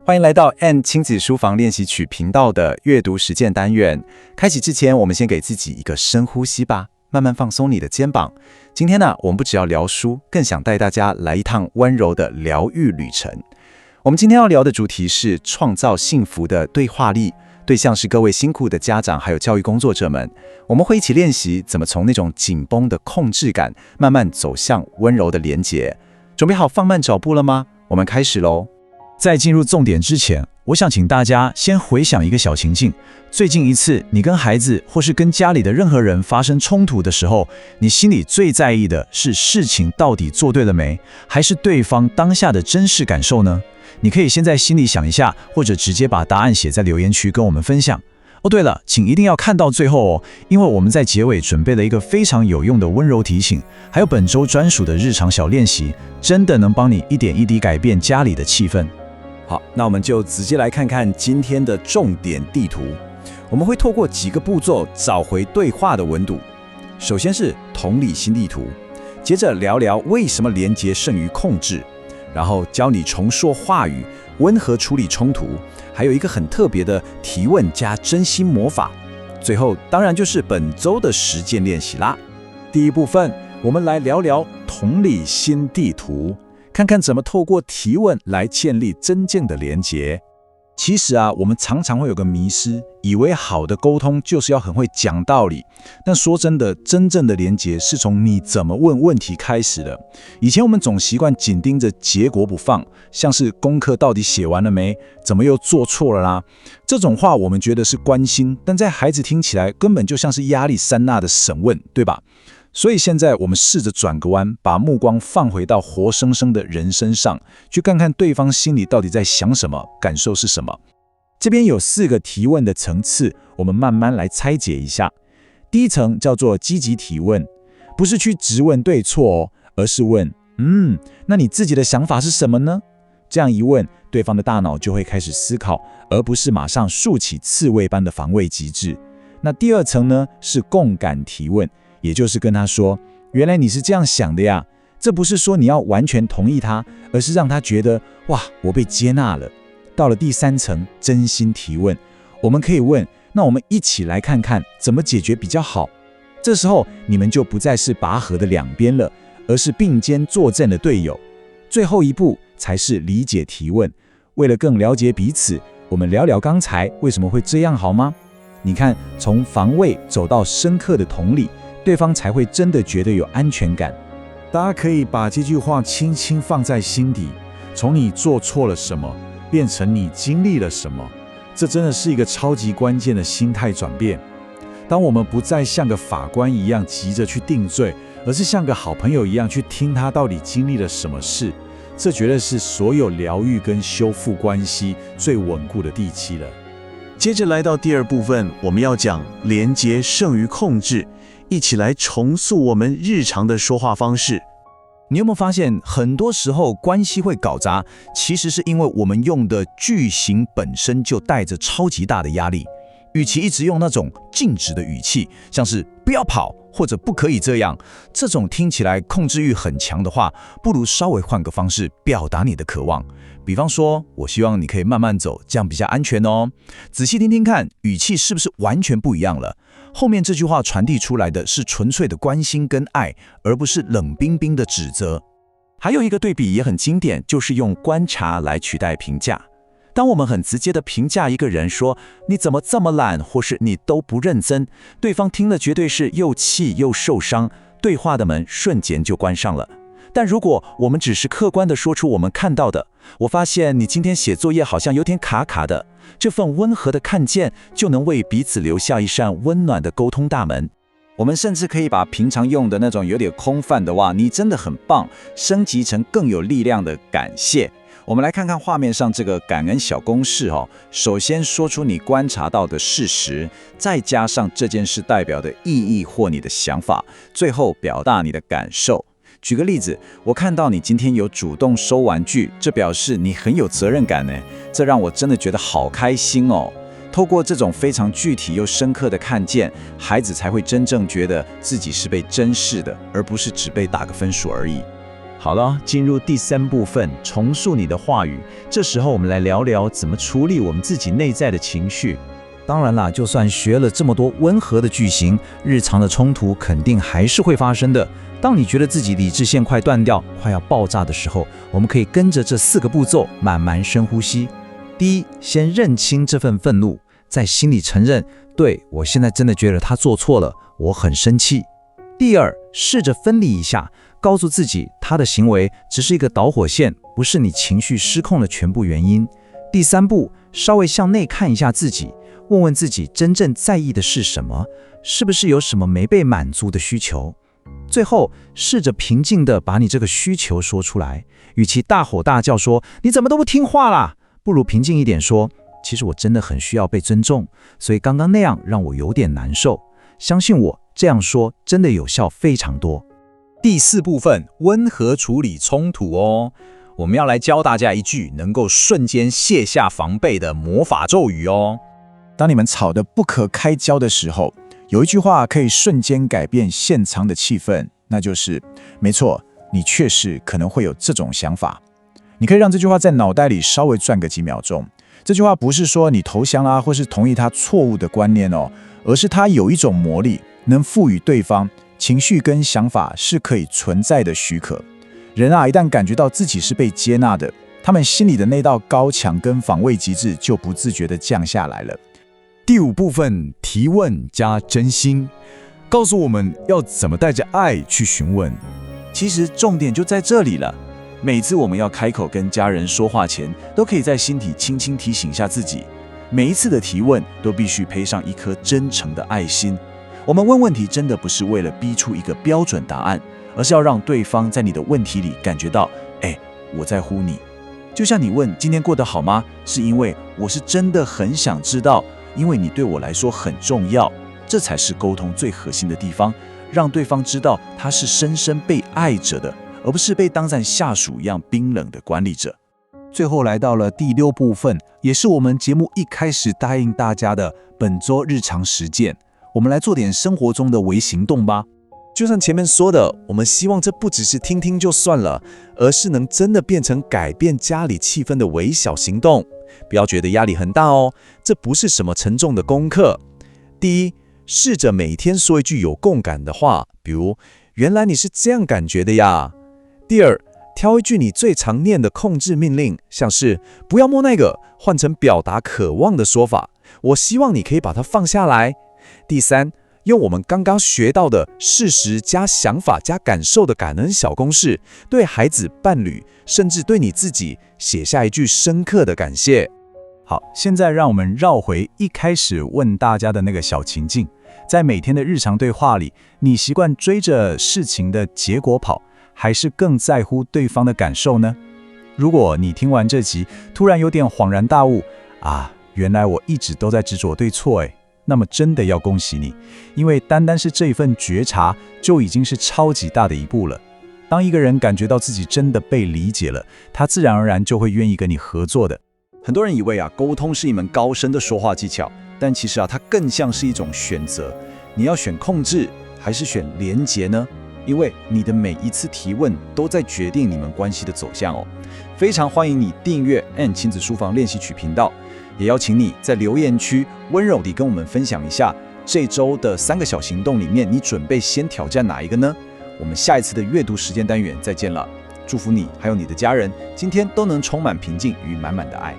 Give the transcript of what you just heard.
欢迎来到 N 亲子书房练习曲频道的阅读实践单元。开始之前，我们先给自己一个深呼吸吧，慢慢放松你的肩膀。今天呢，我们不只要聊书，更想带大家来一趟温柔的疗愈旅程。我们今天要聊的主题是创造幸福的对话力，对象是各位辛苦的家长还有教育工作者们。我们会一起练习怎么从那种紧绷的控制感，慢慢走向温柔的连结。准备好放慢脚步了吗？我们开始咯。在进入重点之前，我想请大家先回想一个小情境。最近一次你跟孩子或是跟家里的任何人发生冲突的时候，你心里最在意的是事情到底做对了没，还是对方当下的真实感受呢？你可以先在心里想一下，或者直接把答案写在留言区跟我们分享。哦，对了，请一定要看到最后哦，因为我们在结尾准备了一个非常有用的温柔提醒，还有本周专属的日常小练习，真的能帮你一点一滴改变家里的气氛。好，那我们就直接来看看今天的重点地图。我们会透过几个步骤找回对话的温度。首先是同理心地图，接着聊聊为什么连结胜于控制，然后教你重塑话语，温和处理冲突，还有一个很特别的提问加真心魔法。最后当然就是本周的实践练习啦。第一部分，我们来聊聊同理心地图，看看怎么透过提问来建立真正的连结。其实我们常常会有个迷思，以为好的沟通就是要很会讲道理，但说真的，真正的连结是从你怎么问问题开始的。以前我们总习惯紧盯着结果不放，像是功课到底写完了没，怎么又做错了啦，这种话我们觉得是关心，但在孩子听起来根本就像是亚历山大的审问，对吧？所以现在我们试着转个弯，把目光放回到活生生的人身上，去看看对方心里到底在想什么，感受是什么。这边有4个提问的层次，我们慢慢来拆解一下。第一层叫做积极提问，不是去质问对错哦，而是问那你自己的想法是什么呢？这样一问，对方的大脑就会开始思考，而不是马上竖起刺猬般的防卫机制。那第二层呢，是共感提问，也就是跟他说，原来你是这样想的呀。这不是说你要完全同意他，而是让他觉得哇，我被接纳了。到了第3层真心提问，我们可以问，那我们一起来看看怎么解决比较好。这时候你们就不再是拔河的两边了，而是并肩作战的队友。最后一步才是理解提问，为了更了解彼此，我们聊聊刚才为什么会这样好吗？你看，从防卫走到深刻的同理，对方才会真的觉得有安全感。大家可以把这句话轻轻放在心底，从你做错了什么变成你经历了什么，这真的是一个超级关键的心态转变。当我们不再像个法官一样急着去定罪，而是像个好朋友一样去听他到底经历了什么事，这绝对是所有疗愈跟修复关系最稳固的地基了。接着来到第2部分，我们要讲连结胜于控制，一起来重塑我们日常的说话方式。你有没有发现，很多时候关系会搞砸，其实是因为我们用的句型本身就带着超级大的压力。与其一直用那种禁止的语气，像是不要跑或者不可以这样，这种听起来控制欲很强的话，不如稍微换个方式表达你的渴望。比方说，我希望你可以慢慢走，这样比较安全哦。仔细听听看，语气是不是完全不一样了？后面这句话传递出来的是纯粹的关心跟爱，而不是冷冰冰的指责。还有一个对比也很经典，就是用观察来取代评价。当我们很直接的评价一个人说你怎么这么懒，或是你都不认真，对方听了绝对是又气又受伤，对话的门瞬间就关上了。但如果我们只是客观地说出我们看到的，我发现你今天写作业好像有点卡卡的，这份温和的看见就能为彼此留下一扇温暖的沟通大门。我们甚至可以把平常用的那种有点空泛的话，你真的很棒，升级成更有力量的感谢。我们来看看画面上这个感恩小公式哦。首先说出你观察到的事实，再加上这件事代表的意义或你的想法，最后表达你的感受。举个例子，我看到你今天有主动收玩具，这表示你很有责任感呢，这让我真的觉得好开心哦。透过这种非常具体又深刻的看见，孩子才会真正觉得自己是被珍视的，而不是只被打个分数而已。好了，进入第3部分，重塑你的话语。这时候我们来聊聊怎么处理我们自己内在的情绪。当然啦，就算学了这么多温和的句型，日常的冲突肯定还是会发生的。当你觉得自己理智线快断掉，快要爆炸的时候，我们可以跟着这4个步骤慢慢深呼吸。第一，先认清这份愤怒，在心里承认，对，我现在真的觉得他做错了，我很生气。第二，试着分离一下，告诉自己他的行为只是一个导火线，不是你情绪失控的全部原因。第3步，稍微向内看一下自己，问问自己真正在意的是什么，是不是有什么没被满足的需求。最后，试着平静地把你这个需求说出来，与其大吼大叫说你怎么都不听话啦，不如平静一点说，其实我真的很需要被尊重，所以刚刚那样让我有点难受。相信我，这样说真的有效非常多。第4部分，温和处理冲突哦。我们要来教大家一句能够瞬间卸下防备的魔法咒语哦。当你们吵得不可开交的时候，有一句话可以瞬间改变现场的气氛，那就是没错，你确实可能会有这种想法。你可以让这句话在脑袋里稍微转个几秒钟。这句话不是说你投降啦，或是同意他错误的观念哦，而是它有一种魔力，能赋予对方情绪跟想法是可以存在的许可。人啊，一旦感觉到自己是被接纳的，他们心里的那道高墙跟防卫机制就不自觉地降下来了。第5部分，提问加真心，告诉我们要怎么带着爱去询问。其实重点就在这里了。每次我们要开口跟家人说话前，都可以在心底轻轻提醒一下自己，每一次的提问都必须配上一颗真诚的爱心。我们问问题真的不是为了逼出一个标准答案，而是要让对方在你的问题里感觉到，我在乎你。就像你问今天过得好吗，是因为我是真的很想知道，因为你对我来说很重要。这才是沟通最核心的地方，让对方知道他是深深被爱着的，而不是被当成下属一样冰冷的管理者。最后来到了第6部分，也是我们节目一开始答应大家的本周日常实践。我们来做点生活中的微行动吧。就像前面说的，我们希望这不只是听听就算了，而是能真的变成改变家里气氛的微小行动。不要觉得压力很大哦，这不是什么沉重的功课。第一，试着每天说一句有共感的话，比如原来你是这样感觉的呀。第二，挑一句你最常念的控制命令，像是不要摸那个，换成表达渴望的说法，我希望你可以把它放下来。第三，用我们刚刚学到的事实加想法加感受的感恩小公式，对孩子、伴侣，甚至对你自己写下一句深刻的感谢。好，现在让我们绕回一开始问大家的那个小情境，在每天的日常对话里，你习惯追着事情的结果跑，还是更在乎对方的感受呢？如果你听完这集，突然有点恍然大悟啊，原来我一直都在执着对错那么真的要恭喜你，因为单单是这一份觉察，就已经是超级大的一步了。当一个人感觉到自己真的被理解了，他自然而然就会愿意跟你合作的。很多人以为沟通是一门高深的说话技巧，但其实它更像是一种选择。你要选控制还是选连结呢？因为你的每一次提问都在决定你们关系的走向哦。非常欢迎你订阅 N 亲子书房练习曲频道，也邀请你在留言区温柔地跟我们分享一下这周的3个小行动里面，你准备先挑战哪一个呢？我们下一次的阅读实践单元再见了，祝福你还有你的家人今天都能充满平静与满满的爱。